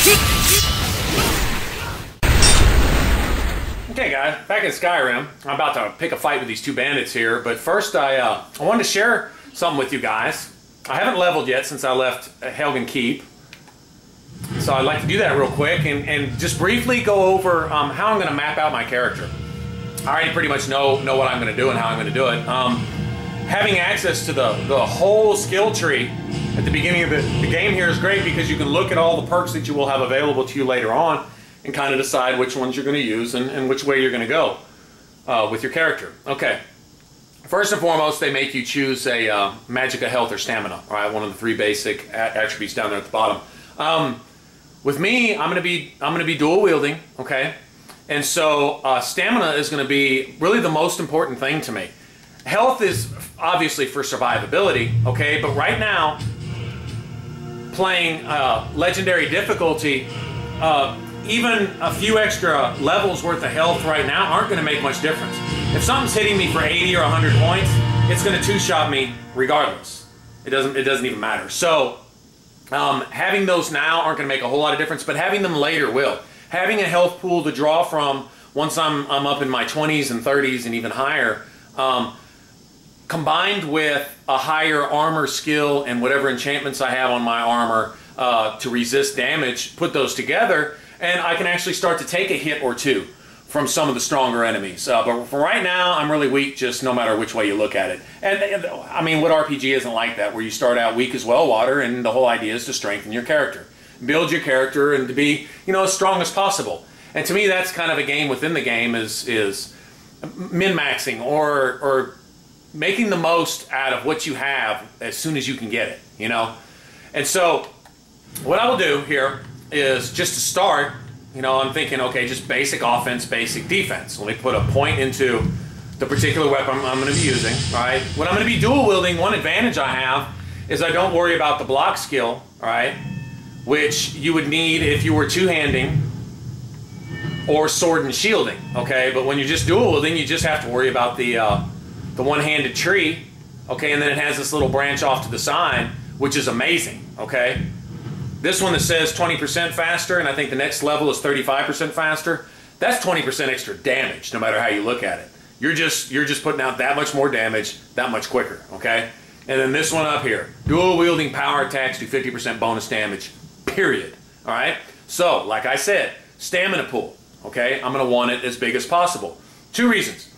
Okay guys, back in Skyrim. I'm about to pick a fight with these two bandits here, but first I wanted to share something with you guys. I haven't leveled yet since I left Helgen Keep, so I'd like to do that real quick and just briefly go over how I'm going to map out my character. I already pretty much know what I'm going to do and how I'm going to do it. Having access to the whole skill tree at the beginning of the game here is great because you can look at all the perks that you will have available to you later on and kind of decide which ones you're going to use and which way you're going to go with your character. Okay. First and foremost, they make you choose a Magicka, Health, or Stamina. All right, one of the three basic attributes down there at the bottom. With me, I'm going to be dual wielding. Okay, and so Stamina is going to be really the most important thing to me. Health is obviously for survivability. Okay, but right now, playing Legendary difficulty. Even a few extra levels worth of health right now aren't going to make much difference. If something's hitting me for 80 or 100 points, it's going to two-shot me regardless. It doesn't even matter. So having those now aren't going to make a whole lot of difference, but having them later will. Having a health pool to draw from once I'm up in my 20s and 30s and even higher, combined with a higher armor skill and whatever enchantments I have on my armor to resist damage, put those together, and I can actually start to take a hit or two from some of the stronger enemies. But for right now, I'm really weak just no matter which way you look at it. And I mean, what RPG isn't like that, where you start out weak as well water, and the whole idea is to strengthen your character. Build your character and to be, as strong as possible. And to me, that's kind of a game within the game is min-maxing or making the most out of what you have as soon as you can get it, And so what I will do here is just to start, I'm thinking, okay, just basic offense, basic defense. Let me put a point into the particular weapon I'm going to be using, all right? When I'm going to be dual wielding, one advantage I have is I don't worry about the block skill, all right? Which you would need if you were two-handing or sword and shielding, okay? But when you're just dual wielding, you just have to worry about the one-handed tree, okay? And then it has this little branch off to the side, which is amazing, okay? This one that says 20% faster, and I think the next level is 35% faster, that's 20% extra damage, no matter how you look at it. You're just putting out that much more damage, that much quicker, okay? And then this one up here, dual wielding power attacks do 50% bonus damage, period, all right? So, like I said, stamina pool, okay? I'm going to want it as big as possible. Two reasons.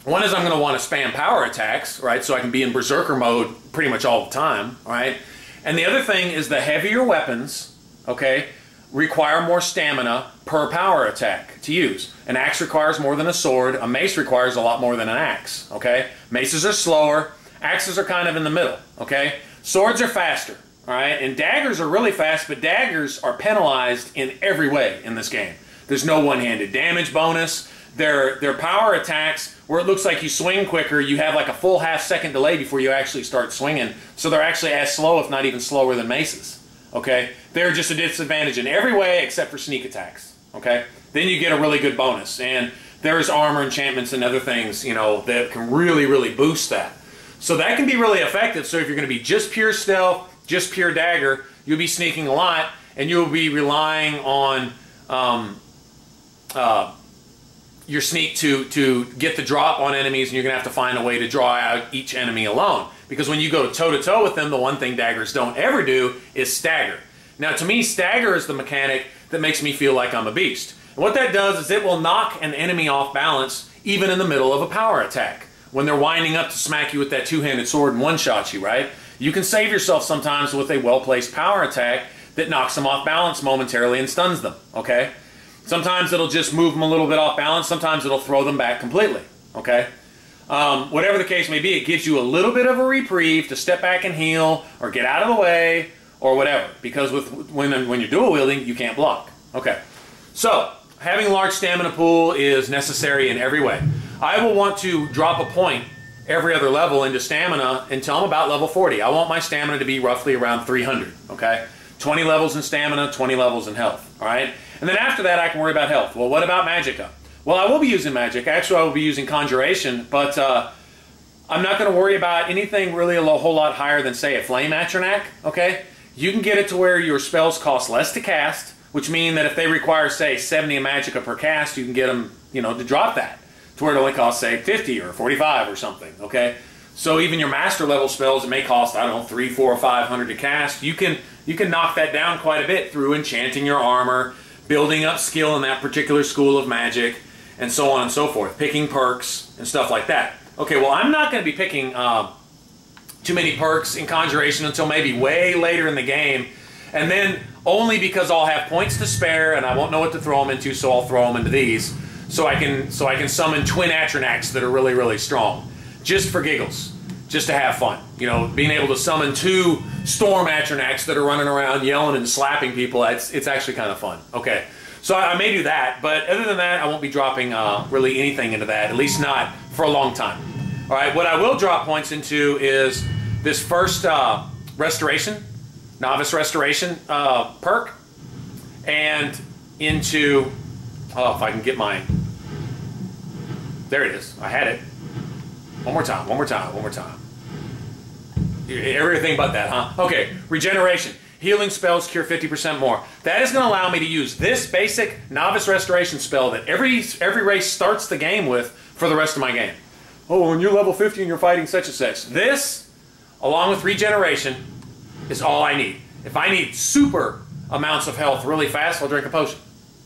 One is I'm going to want to spam power attacks, right? So I can be in berserker mode pretty much all the time, all right? And the other thing is the heavier weapons, okay, require more stamina per power attack to use. An axe requires more than a sword. A mace requires a lot more than an axe, okay? Maces are slower. Axes are kind of in the middle, okay? Swords are faster, all right? And daggers are really fast, but daggers are penalized in every way in this game. There's no one-handed damage bonus. Their power attacks, where it looks like you swing quicker, you have like a full half-second delay before you actually start swinging. So they're actually as slow, if not even slower than maces. Okay? They're just a disadvantage in every way except for sneak attacks. Okay? Then you get a really good bonus. And there's armor enchantments and other things, that can really, really boost that. So that can be really effective. So if you're going to be just pure stealth, just pure dagger, you'll be sneaking a lot, and you'll be relying on your sneak to get the drop on enemies, and you're going to have to find a way to draw out each enemy alone. Because when you go toe-to-toe with them, the one thing daggers don't ever do is stagger. Now, to me, stagger is the mechanic that makes me feel like I'm a beast. And what that does is it will knock an enemy off balance even in the middle of a power attack. When they're winding up to smack you with that two-handed sword and one-shot you, right? You can save yourself sometimes with a well-placed power attack that knocks them off balance momentarily and stuns them, okay? Sometimes it'll just move them a little bit off balance. Sometimes it'll throw them back completely, okay? Whatever the case may be, it gives you a little bit of a reprieve to step back and heal or get out of the way or whatever. Because when you're dual wielding, you can't block. Okay, so having a large stamina pool is necessary in every way. I will want to drop a point every other level into stamina until I'm about level 40. I want my stamina to be roughly around 300, okay? 20 levels in stamina, 20 levels in health, all right? And then after that, I can worry about health. Well, what about Magicka? Well, I will be using magic. Actually, I will be using conjuration, but I'm not going to worry about anything really a whole lot higher than, say, a flame atronach, okay? you can get it to where your spells cost less to cast, which means that if they require, say, 70 magicka per cast, you can get them, you know, to drop that to where it only costs, say, 50 or 45 or something, okay? So even your master level spells, it may cost, I don't know, 300, 400, or 500 to cast. You can knock that down quite a bit through enchanting your armor, building up skill in that particular school of magic, and so on and so forth, picking perks and stuff like that. Okay, well, I'm not going to be picking too many perks in Conjuration until maybe way later in the game, and then only because I'll have points to spare and I won't know what to throw them into, so I'll throw them into these, so I can summon twin Atronachs that are really, really strong, just for giggles, just to have fun. You know, being able to summon 2 Storm Atronachs that are running around yelling and slapping people, it's actually kind of fun. Okay, so I may do that, but other than that, I won't be dropping really anything into that, at least not for a long time. All right, what I will drop points into is this first Restoration, Novice Restoration perk, and into, oh, if I can get mine, there it is, I had it. One more time, one more time, one more time. Everything but that, huh? Okay, Regeneration. Healing spells cure 50% more. That is going to allow me to use this basic Novice Restoration spell that every race starts the game with for the rest of my game. Oh, when you're level 50 and you're fighting such and such. This, along with Regeneration, is all I need. If I need super amounts of health really fast, I'll drink a potion.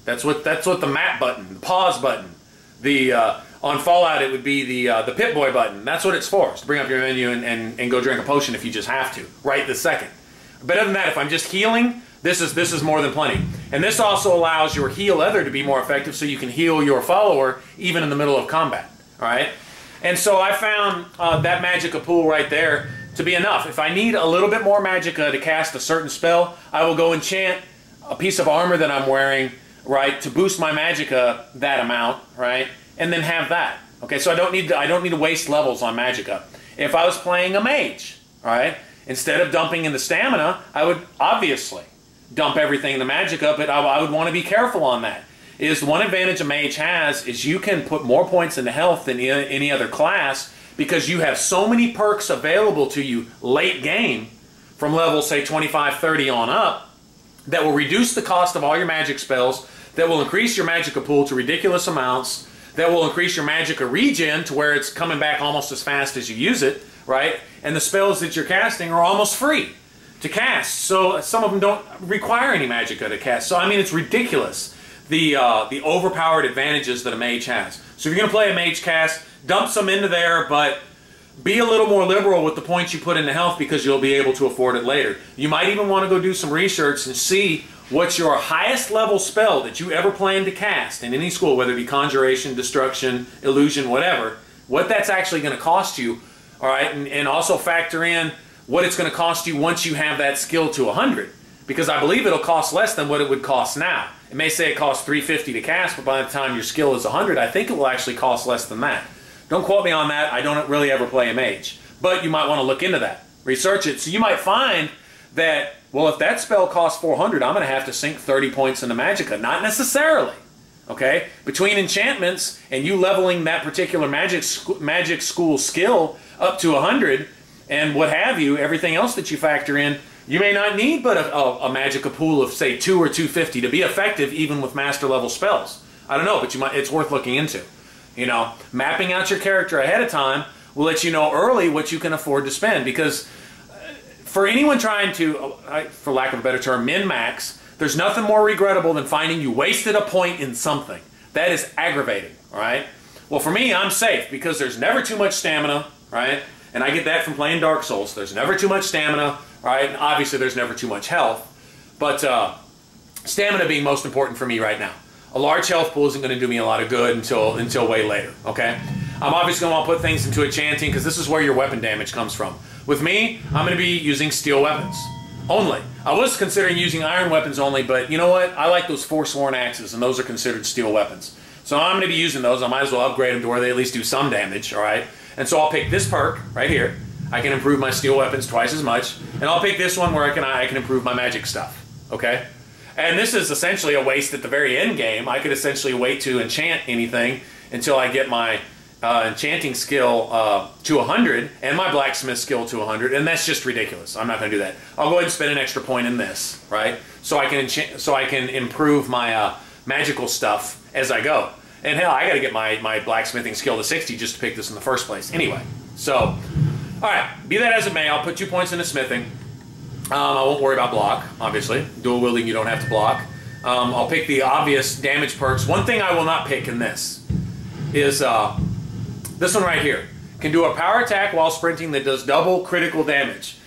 That's what the map button, the pause button, the on Fallout it would be the Pip-Boy button. That's what it's for. It's to bring up your menu and go drink a potion if you just have to, right this second. But other than that, if I'm just healing, this is more than plenty. And this also allows your heal other to be more effective, so you can heal your follower even in the middle of combat. All right. And so I found that magicka pool right there to be enough. If I need a little bit more magicka to cast a certain spell, I will go enchant a piece of armor that I'm wearing, right, to boost my magicka that amount, right, and then have that. Okay, so I don't need to waste levels on magicka. If I was playing a mage, all right, instead of dumping in the stamina, I would obviously dump everything in the magicka, but I would want to be careful on that. Is one advantage a mage has is you can put more points into health than any other class, because you have so many perks available to you late game from level, say, 25, 30 on up, that will reduce the cost of all your magic spells, that will increase your magicka pool to ridiculous amounts, that will increase your magicka regen to where it's coming back almost as fast as you use it, right? And the spells that you're casting are almost free to cast. So some of them don't require any magicka to cast. So, I mean, it's ridiculous, the overpowered advantages that a mage has. So if you're going to play a mage cast, dump some into there, but be a little more liberal with the points you put into health, because you'll be able to afford it later. You might even want to go do some research and see what's your highest level spell that you ever plan to cast in any school, whether it be Conjuration, Destruction, Illusion, whatever, what that's actually going to cost you, all right? And also factor in what it's going to cost you once you have that skill to 100, because I believe it'll cost less than what it would cost now. It may say it costs $350 to cast, but by the time your skill is 100, I think it will actually cost less than that. Don't quote me on that. I don't really ever play a mage. But you might want to look into that. Research it. So you might find that, well, if that spell costs 400, I'm going to have to sink 30 points into magicka. Not necessarily. Okay? Between enchantments and you leveling that particular magic school skill up to 100 and what have you, everything else that you factor in, you may not need but a magicka pool of, say, 2 or 250 to be effective even with master level spells. I don't know, but it's worth looking into. You know, mapping out your character ahead of time will let you know early what you can afford to spend, because for anyone trying to, for lack of a better term, min-max, there's nothing more regrettable than finding you wasted a point in something. That is aggravating, all right? Well, for me, I'm safe because there's never too much stamina, right? And I get that from playing Dark Souls. There's never too much stamina, right? And obviously, there's never too much health. But stamina being most important for me right now. A large health pool isn't going to do me a lot of good until way later, okay? I'm obviously going to want to put things into enchanting, because this is where your weapon damage comes from. With me, I'm going to be using steel weapons only. I was considering using iron weapons only, but you know what? I like those Forsworn axes, and those are considered steel weapons. So I'm going to be using those. I might as well upgrade them to where they at least do some damage, all right? And so I'll pick this perk right here. I can improve my steel weapons twice as much. And I'll pick this one where I can improve my magic stuff, okay? And this is essentially a waste at the very end game. I could essentially wait to enchant anything until I get my enchanting skill to 100 and my blacksmith skill to 100, and that's just ridiculous. I'm not going to do that. I'll go ahead and spend an extra point in this, right? So I can improve my magical stuff as I go. And hell, I got to get my blacksmithing skill to 60 just to pick this in the first place. Anyway, so all right, be that as it may, I'll put 2 points into smithing. I won't worry about block, obviously. Dual wielding, you don't have to block. I'll pick the obvious damage perks. One thing I will not pick in this is this one right here. Can do a power attack while sprinting that does double critical damage.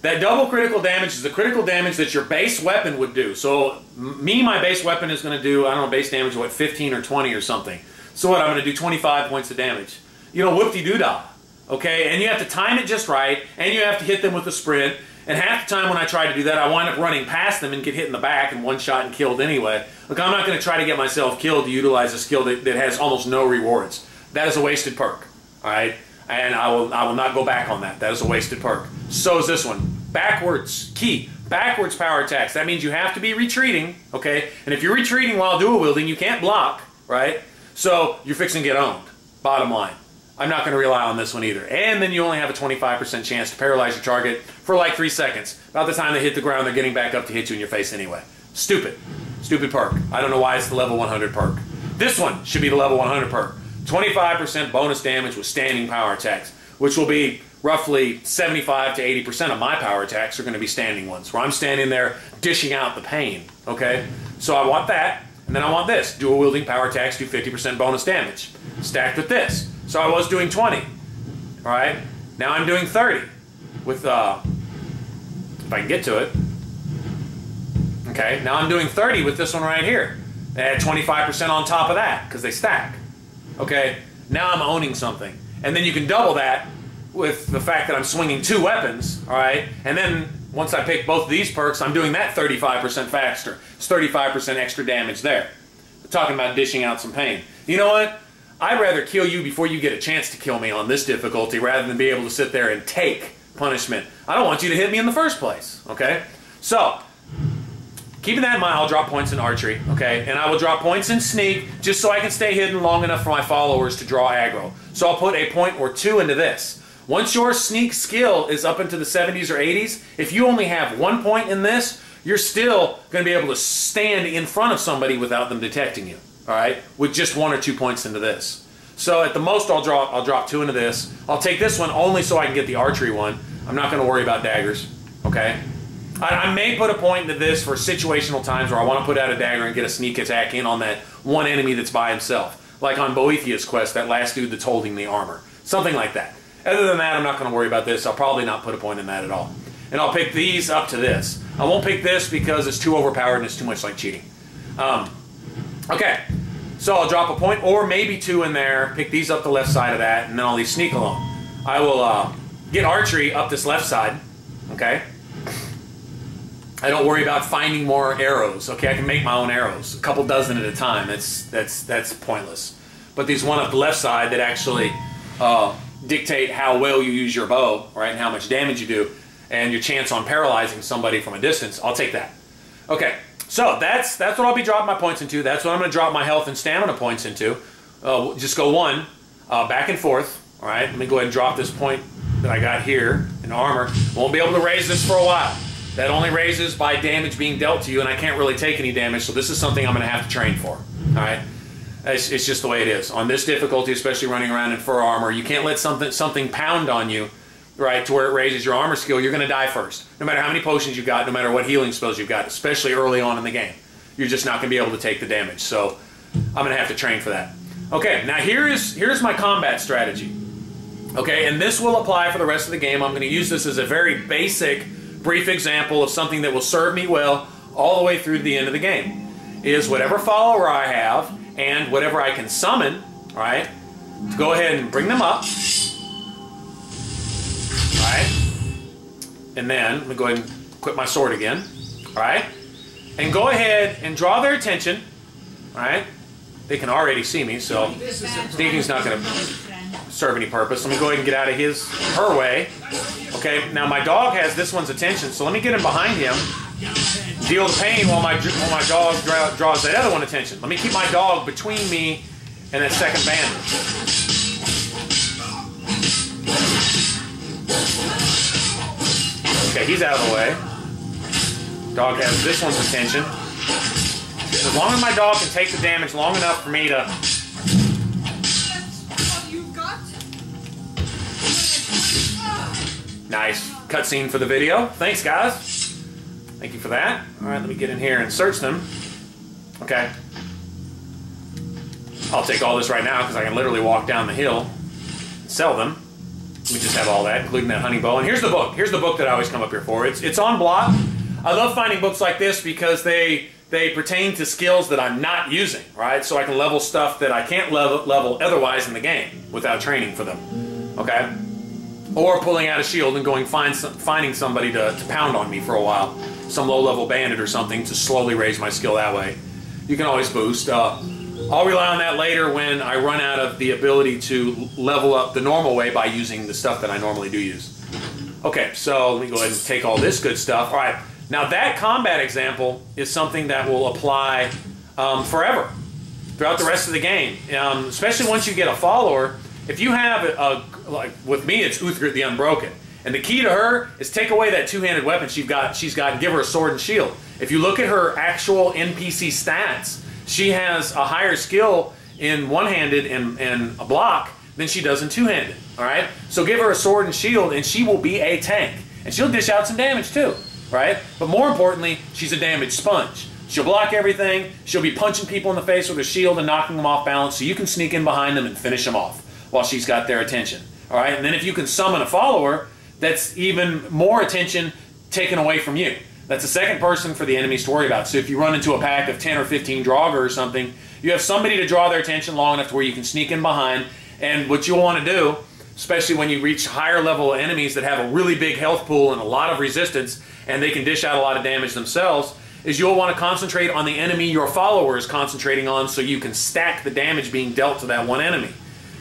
That double critical damage is the critical damage that your base weapon would do. So my base weapon is going to do, I don't know, base damage, what, 15 or 20 or something. So what, I'm going to do 25 points of damage. You know, whoop-de-doo-dah. Okay, and you have to time it just right, and you have to hit them with a sprint. And half the time when I try to do that, I wind up running past them and get hit in the back and one shot and killed anyway. Look, I'm not going to try to get myself killed to utilize a skill that has almost no rewards. That is a wasted perk, all right? And I will not go back on that. That is a wasted perk. So is this one. Backwards, key, backwards power attacks. That means you have to be retreating, okay? And if you're retreating while dual wielding, you can't block, right? So you're fixing to get owned, bottom line. I'm not going to rely on this one either. And then you only have a 25% chance to paralyze your target for like 3 seconds. About the time they hit the ground, they're getting back up to hit you in your face anyway. Stupid. Stupid perk. I don't know why it's the level 100 perk. This one should be the level 100 perk. 25% bonus damage with standing power attacks, which will be roughly 75 to 80% of my power attacks are going to be standing ones, where I'm standing there dishing out the pain, okay? So I want that, and then I want this. Dual wielding power attacks do 50% bonus damage, stacked with this. So I was doing 20, all right? Now I'm doing 30 with, if I can get to it. Okay, now I'm doing 30 with this one right here. Add 25% on top of that, because they stack. Okay, now I'm owning something. And then you can double that with the fact that I'm swinging 2 weapons, all right? And then once I pick both of these perks, I'm doing that 35% faster. It's 35% extra damage there. We're talking about dishing out some pain. You know what? I'd rather kill you before you get a chance to kill me on this difficulty rather than be able to sit there and take punishment. I don't want you to hit me in the first place, okay? So, keeping that in mind, I'll drop points in archery, okay? And I will drop points in sneak just so I can stay hidden long enough for my followers to draw aggro. So I'll put a point or 2 into this. Once your sneak skill is up into the 70s or 80s, if you only have 1 point in this, you're still going to be able to stand in front of somebody without them detecting you. All right, with just 1 or 2 points into this. So at the most, I'll drop 2 into this. I'll take this one only so I can get the archery one. I'm not going to worry about daggers. Okay, I may put a point into this for situational times where I want to put out a dagger and get a sneak attack in on that one enemy that's by himself, like on Boethiah's quest, that last dude that's holding the armor, something like that. Other than that, I'm not going to worry about this. I'll probably not put a point in that at all. And I'll pick these up to this. I won't pick this because it's too overpowered and it's too much like cheating. Okay, so I'll drop a point or maybe 2 in there, pick these up the left side of that, and then I'll leave sneak alone. I will get archery up this left side, okay? I don't worry about finding more arrows, okay? I can make my own arrows, a couple dozen at a time. That's pointless. But these one up the left side that actually dictate how well you use your bow, right, and how much damage you do, and your chance on paralyzing somebody from a distance, I'll take that. Okay. So that's what I'll be dropping my points into. That's what I'm going to drop my health and stamina points into. Just go 1 back and forth. All right, let me go ahead and drop this point that I got here in armor. Won't be able to raise this for a while. That only raises by damage being dealt to you, and I can't really take any damage, so this is something I'm going to have to train for. All right, it's just the way it is. On this difficulty, especially running around in fur armor, you can't let something pound on you, right, to where it raises your armor skill. You're going to die first. No matter how many potions you've got, no matter what healing spells you've got, especially early on in the game. You're just not going to be able to take the damage. So I'm going to have to train for that. Okay, now here's my combat strategy. Okay, and this will apply for the rest of the game. I'm going to use this as a very basic, brief example of something that will serve me well all the way through to the end of the game. Is whatever follower I have and whatever I can summon, all right, to go ahead and bring them up. Alright, and then let me go ahead and equip my sword again. Alright, and go ahead and draw their attention. Alright, they can already see me, so sneaking's not going to serve any purpose. Let me go ahead and get out of her way. Okay, now my dog has this one's attention, so let me get him behind him, deal the pain while my dog draws that other one attention. Let me keep my dog between me and that second bandit. Okay, he's out of the way. Dog has this one's attention. As long as my dog can take the damage long enough for me to... Nice cutscene for the video. Thanks, guys. Thank you for that. All right, let me get in here and search them. Okay. I'll take all this right now because I can literally walk down the hill and sell them. We just have all that, including that honey bow. And here's the book. Here's the book that I always come up here for. It's on block. I love finding books like this because they pertain to skills that I'm not using, right? So I can level stuff that I can't level otherwise in the game without training for them, okay? Or pulling out a shield and going finding somebody to pound on me for a while. Some low-level bandit or something to slowly raise my skill that way. You can always boost. I'll rely on that later when I run out of the ability to level up the normal way by using the stuff that I normally do use. Okay, so let me go ahead and take all this good stuff. All right, now that combat example is something that will apply forever, throughout the rest of the game. Especially once you get a follower. If you have, like with me, it's Uthgert the Unbroken. And the key to her is take away that two-handed weapon she's got and give her a sword and shield. If you look at her actual NPC stats, she has a higher skill in one-handed and a block than she does in two-handed, all right? So give her a sword and shield, and she will be a tank. And she'll dish out some damage too, right? But more importantly, she's a damage sponge. She'll block everything. She'll be punching people in the face with her shield and knocking them off balance so you can sneak in behind them and finish them off while she's got their attention, all right? And then if you can summon a follower, that's even more attention taken away from you. That's a second person for the enemies to worry about. So if you run into a pack of 10 or 15 Draugr or something, you have somebody to draw their attention long enough to where you can sneak in behind. And what you'll want to do, especially when you reach higher level enemies that have a really big health pool and a lot of resistance, and they can dish out a lot of damage themselves, is you'll want to concentrate on the enemy your follower is concentrating on so you can stack the damage being dealt to that one enemy.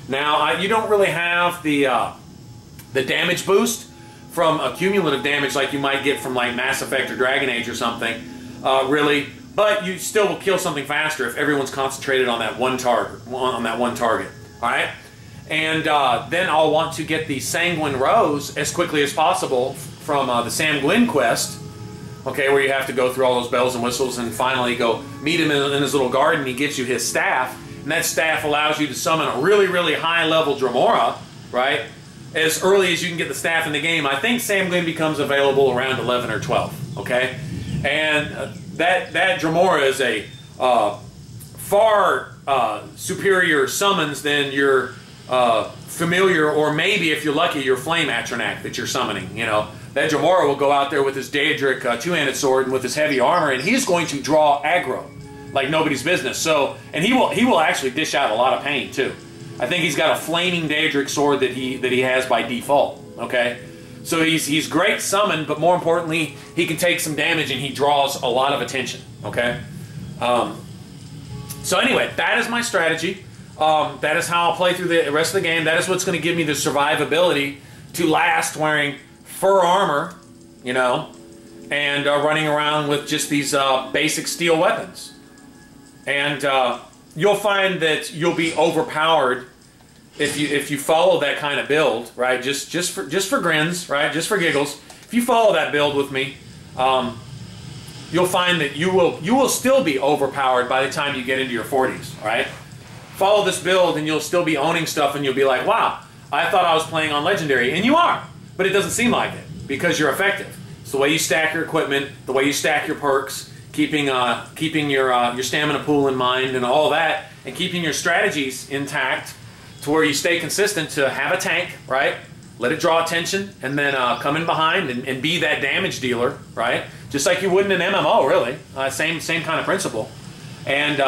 Now, you don't really have the damage boost from a cumulative damage like you might get from like Mass Effect or Dragon Age or something, really. But you still will kill something faster if everyone's concentrated on that one target. All right, and then I'll want to get the Sanguine Rose as quickly as possible from the Sam Gwyn quest. Okay, where you have to go through all those bells and whistles and finally go meet him in his little garden. He gives you his staff, and that staff allows you to summon a really, really high level Dremora, right? As early as you can get the staff in the game. I think Sam Gwyn becomes available around 11 or 12, okay? And that Dremora is a far superior summons than your familiar, or maybe if you're lucky, your Flame Atronach that you're summoning, you know. That Dremora will go out there with his Daedric two-handed sword and with his heavy armor, and he's going to draw aggro like nobody's business. So, and he will actually dish out a lot of pain too. I think he's got a flaming Daedric sword that he has by default. Okay, so he's great summoned, but more importantly, he can take some damage and he draws a lot of attention. Okay, so anyway, that is my strategy. That is how I'll play through the rest of the game. That is what's going to give me the survivability to last wearing fur armor, you know, and running around with just these basic steel weapons. And you'll find that you'll be overpowered if you follow that kind of build, right? Just for grins, right? Just for giggles. If you follow that build with me, you'll find that you will still be overpowered by the time you get into your 40s, right? Follow this build and you'll still be owning stuff and you'll be like, wow, I thought I was playing on Legendary. And you are, but it doesn't seem like it because you're effective. It's the way you stack your equipment, the way you stack your perks, keeping your stamina pool in mind and all that, and keeping your strategies intact to where you stay consistent to have a tank, right? Let it draw attention, and then come in behind and be that damage dealer, right? Just like you would in an MMO, really. Same kind of principle. And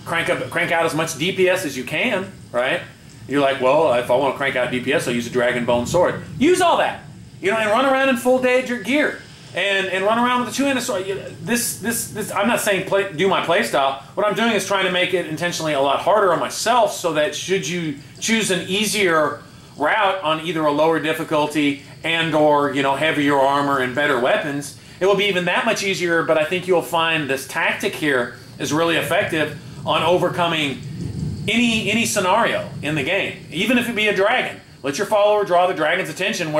crank out as much DPS as you can, right? You're like, well, if I want to crank out DPS, I'll use a Dragon Bone Sword. Use all that, you know, and run around in full Daedric gear. And run around with a two-handed sword. This I'm not saying do my playstyle. What I'm doing is trying to make it intentionally a lot harder on myself so that should you choose an easier route on either a lower difficulty and or, you know, heavier armor and better weapons, it will be even that much easier. But I think you'll find this tactic here is really effective on overcoming any scenario in the game. Even if it be a dragon. Let your follower draw the dragon's attention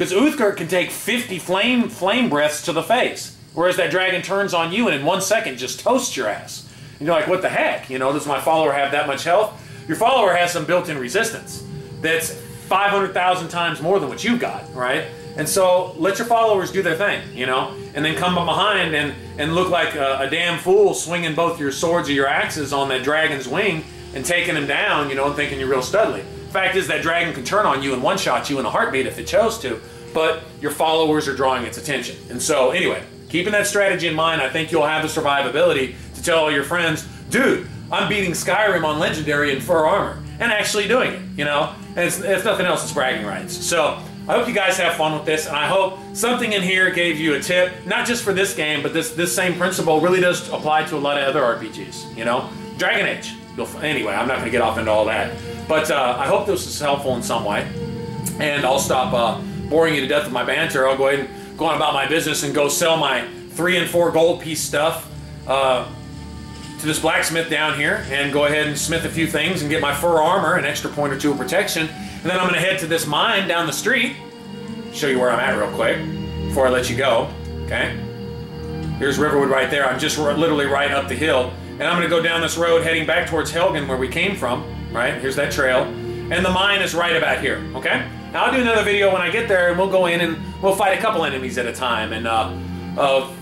Because Uthgar can take 50 flame breaths to the face, whereas that dragon turns on you and in 1 second just toasts your ass. And you're like, what the heck? You know, does my follower have that much health? Your follower has some built-in resistance that's 500,000 times more than what you've got, right? And so let your followers do their thing, you know, and then come up behind and look like a damn fool swinging both your swords or your axes on that dragon's wing and taking him down, you know, and thinking you're real studly. Fact is, that dragon can turn on you and one-shot you in a heartbeat if it chose to, but your followers are drawing its attention. And so, anyway, keeping that strategy in mind, I think you'll have the survivability to tell all your friends, dude, I'm beating Skyrim on Legendary in fur armor, and actually doing it, you know? And if nothing else, it's bragging rights. So, I hope you guys have fun with this, and I hope something in here gave you a tip, not just for this game, but this same principle really does apply to a lot of other RPGs, you know? Dragon Age. Anyway, I'm not going to get off into all that. But I hope this is helpful in some way. And I'll stop boring you to death with my banter. I'll go ahead and go on about my business and go sell my 3 and 4 gold piece stuff to this blacksmith down here and go ahead and smith a few things and get my fur armor, an extra point or 2 of protection. And then I'm going to head to this mine down the street. Show you where I'm at real quick before I let you go. Okay? Here's Riverwood right there. I'm just literally right up the hill. And I'm going to go down this road heading back towards Helgen where we came from. Right? Here's that trail. And the mine is right about here. Okay? Now I'll do another video when I get there and we'll go in and we'll fight a couple enemies at a time and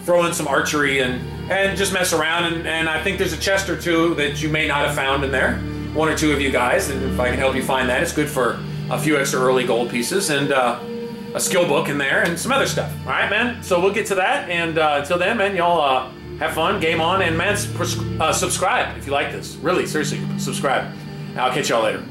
throw in some archery and just mess around. And I think there's a chest or 2 that you may not have found in there. 1 or 2 of you guys. And if I can help you find that, it's good for a few extra early gold pieces and a skill book in there and some other stuff. All right, man? So we'll get to that. And until then, man, y'all have fun, game on, and man, subscribe if you like this. Really, seriously, subscribe. I'll catch y'all later.